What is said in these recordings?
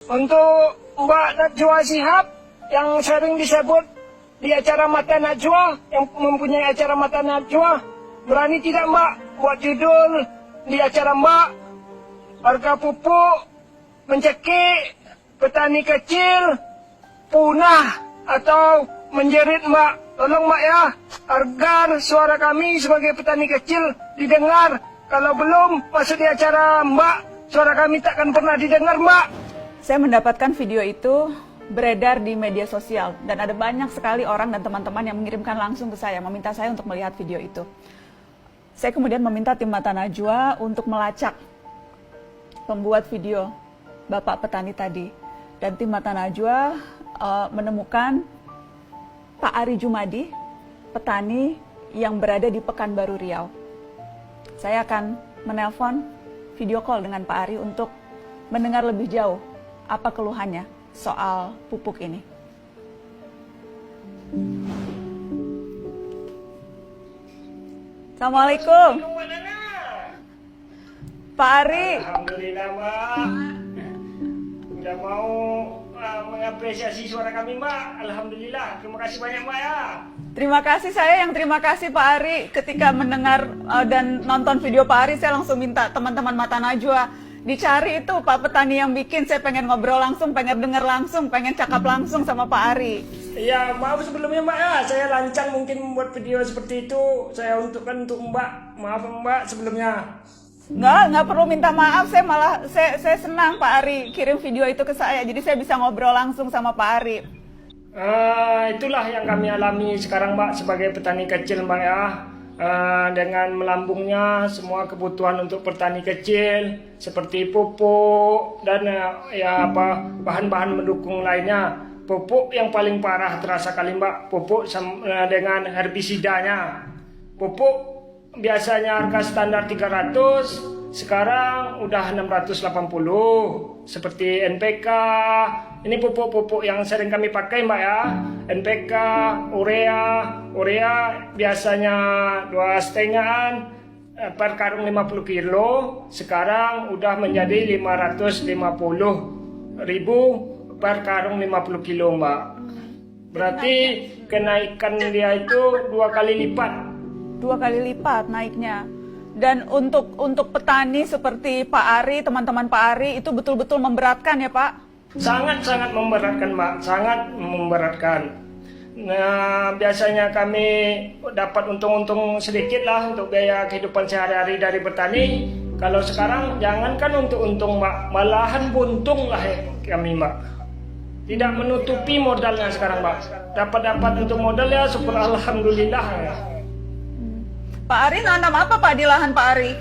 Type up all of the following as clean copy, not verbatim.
Untuk Mbak Najwa Shihab yang sering disebut di acara Mata Najwa, yang mempunyai acara Mata Najwa, berani tidak Mbak buat judul di acara Mbak, harga pupuk mencekik petani kecil punah atau menjerit Mbak. Tolong Mbak ya, agar suara kami sebagai petani kecil didengar. Kalau belum masuk di acara Mbak, suara kami takkan pernah didengar Mbak. Saya mendapatkan video itu beredar di media sosial dan ada banyak sekali orang dan teman-teman yang mengirimkan langsung ke saya, meminta saya untuk melihat video itu. Saya kemudian meminta tim Mata Najwa untuk melacak pembuat video Bapak Petani tadi. Dan tim Mata Najwa menemukan Pak Ari Jumadi, petani yang berada di Pekanbaru Riau. Saya akan menelpon video call dengan Pak Ari untuk mendengar lebih jauh apa keluhannya soal pupuk ini. Assalamualaikum. Pak Ari. Alhamdulillah Mbak. Udah mau mengapresiasi suara kami Mbak. Alhamdulillah. Terima kasih banyak Mbak ya. Terima kasih, saya yang terima kasih Pak Ari. Ketika mendengar dan nonton video Pak Ari, saya langsung minta teman-teman Mata Najwa dicari itu Pak Petani yang bikin. Saya pengen ngobrol langsung, pengen dengar langsung, pengen cakap langsung sama Pak Ari. Iya, maaf sebelumnya Mbak ya, saya lancang mungkin membuat video seperti itu. Saya untukkan untuk Mbak. Maaf Mbak sebelumnya. Nggak perlu minta maaf, saya senang Pak Ari kirim video itu ke saya, jadi saya bisa ngobrol langsung sama Pak Ari. Itulah yang kami alami sekarang Mbak sebagai petani kecil Mbak ya. Dengan melambungnya semua kebutuhan untuk petani kecil seperti pupuk dan bahan-bahan mendukung lainnya. Pupuk yang paling parah terasa kali Mbak, pupuk dengan herbisidanya. Pupuk biasanya harga standar 300, sekarang udah 680. Seperti NPK, ini pupuk-pupuk yang sering kami pakai Mbak ya. NPK, urea biasanya 2,5 per karung 50 kilo, sekarang udah menjadi 550.000 per karung 50 kilo Mbak. Berarti kenaikan dia itu 2 kali lipat. 2 kali lipat naiknya. Dan untuk petani seperti Pak Ari, teman-teman Pak Ari, itu betul-betul memberatkan ya Pak? Sangat-sangat memberatkan Mbak, sangat memberatkan. Nah, biasanya kami dapat untung-untung sedikit lah untuk biaya kehidupan sehari-hari dari bertani. Kalau sekarang jangankan untuk untung Mbak, malahan buntung lah kami Mbak. Tidak menutupi modalnya sekarang Mbak. Dapat untuk modal ya syukur alhamdulillah ya. Pak Ari nanam apa Pak di lahan Pak Ari?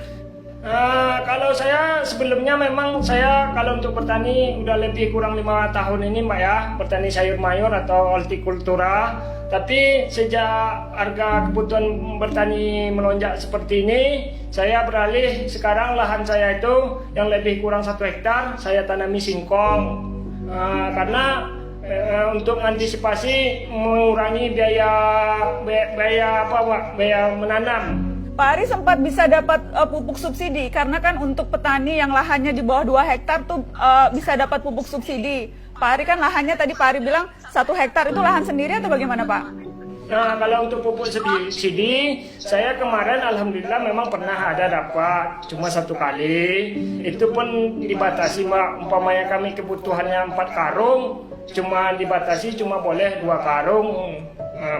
Kalau saya sebelumnya memang saya kalau untuk bertani udah lebih kurang 5 tahun ini Mbak ya, bertani sayur mayur atau hortikultura. Tapi sejak harga kebutuhan bertani melonjak seperti ini, saya beralih sekarang lahan saya itu yang lebih kurang 1 hektar saya tanami singkong. Karena untuk antisipasi mengurangi biaya menanam. Pak Ari sempat bisa dapat pupuk subsidi karena kan untuk petani yang lahannya di bawah 2 hektar tuh bisa dapat pupuk subsidi. Pak Ari kan lahannya tadi Pak Ari bilang 1 hektar itu lahan sendiri atau bagaimana Pak? Nah, kalau untuk pupuk subsidi, saya kemarin alhamdulillah memang pernah ada dapat cuma 1 kali. Itu pun dibatasi Mbak, umpamanya kami kebutuhannya 4 karung, cuma dibatasi cuma boleh 2 karung.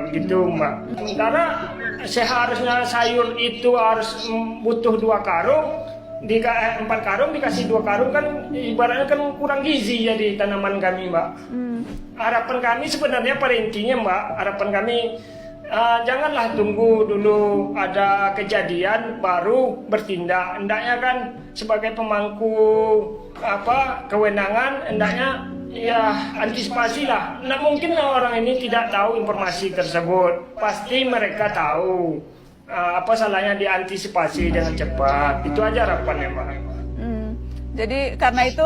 Begitu Mbak. Sementara seharusnya sayur itu harus butuh 2 karung, 4 karung dikasih 2 karung kan ibaratnya kan kurang gizi ya di tanaman kami Mbak. Harapan kami sebenarnya pada intinya Mbak, harapan kami janganlah tunggu dulu ada kejadian baru bertindak. Hendaknya kan sebagai pemangku kewenangan hendaknya ya antisipasi lah. Nggak mungkin orang ini tidak tahu informasi tersebut. Pasti mereka tahu. Apa salahnya diantisipasi dengan cepat. Itu aja harapannya Mbak. Jadi karena itu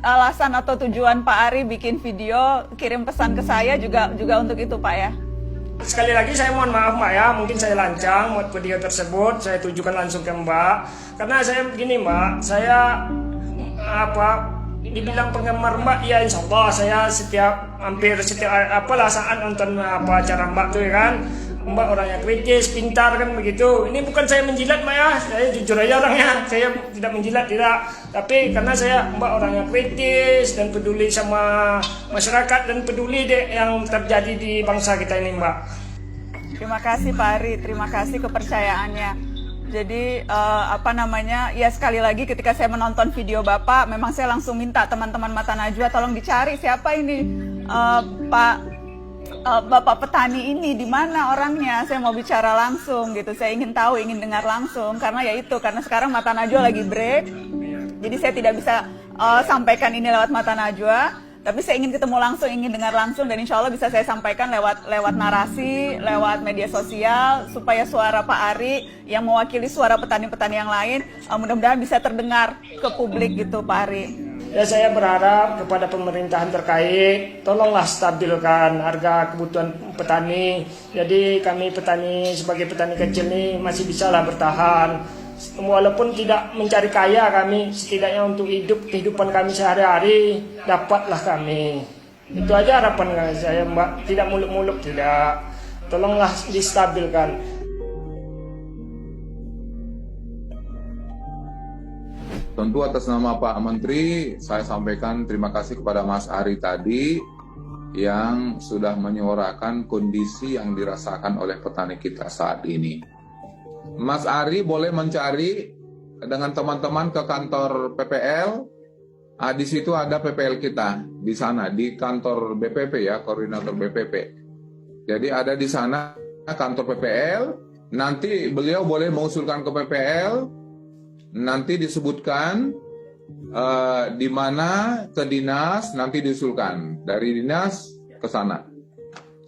alasan atau tujuan Pak Ari bikin video, kirim pesan ke saya juga untuk itu Pak ya. Sekali lagi saya mohon maaf Mbak ya, mungkin saya lancang buat video tersebut, saya tujukan langsung ke Mbak. Karena saya begini Mbak, saya dibilang penggemar Mbak, ya insya Allah saya hampir setiap saat nonton acara Mbak tuh ya kan. Mbak orangnya kritis, pintar kan begitu. Ini bukan saya menjilat Mbak ya, saya jujur aja orangnya, saya tidak menjilat tidak. Tapi karena Mbak orangnya kritis dan peduli sama masyarakat dan peduli yang terjadi di bangsa kita ini Mbak. Terima kasih Pak Ari, terima kasih kepercayaannya. Jadi ya sekali lagi ketika saya menonton video Bapak, memang saya langsung minta teman-teman Mata Najwa tolong dicari siapa ini Bapak petani ini, di mana orangnya, saya mau bicara langsung gitu, saya ingin tahu, ingin dengar langsung, karena sekarang Mata Najwa lagi break, jadi saya tidak bisa sampaikan ini lewat Mata Najwa, tapi saya ingin ketemu langsung, ingin dengar langsung, dan insya Allah bisa saya sampaikan lewat narasi, lewat media sosial, supaya suara Pak Ari yang mewakili suara petani-petani yang lain, mudah-mudahan bisa terdengar ke publik gitu Pak Ari. Ya saya berharap kepada pemerintahan terkait, tolonglah stabilkan harga kebutuhan petani. Jadi kami petani sebagai petani kecil ini masih bisalah bertahan. Walaupun tidak mencari kaya kami, setidaknya untuk kehidupan kami sehari-hari dapatlah kami. Itu aja harapan saya Mbak, tidak muluk-muluk tidak. Tolonglah distabilkan. Tentu atas nama Pak Menteri, saya sampaikan terima kasih kepada Mas Ari tadi yang sudah menyuarakan kondisi yang dirasakan oleh petani kita saat ini. Mas Ari boleh mencari dengan teman-teman ke kantor PPL. Di situ ada PPL kita di sana, di kantor BPP ya, koordinator BPP. Jadi ada di sana kantor PPL. Nanti beliau boleh mengusulkan ke PPL. Nanti disebutkan di mana ke dinas, nanti diusulkan dari dinas ke sana.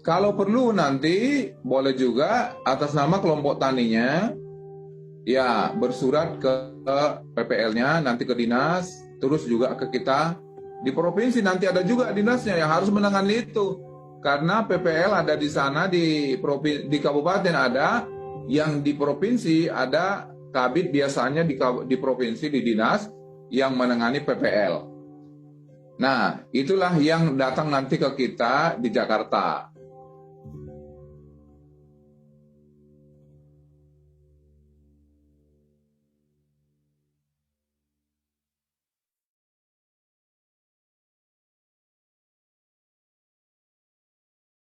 Kalau perlu nanti boleh juga atas nama kelompok taninya, ya bersurat ke PPL-nya, nanti ke dinas, terus juga ke kita di provinsi. Nanti ada juga dinasnya yang harus menangani itu, karena PPL ada di sana, di kabupaten ada, yang di provinsi ada. Kabid biasanya di provinsi, di dinas yang menangani PPL. Nah, itulah yang datang nanti ke kita di Jakarta.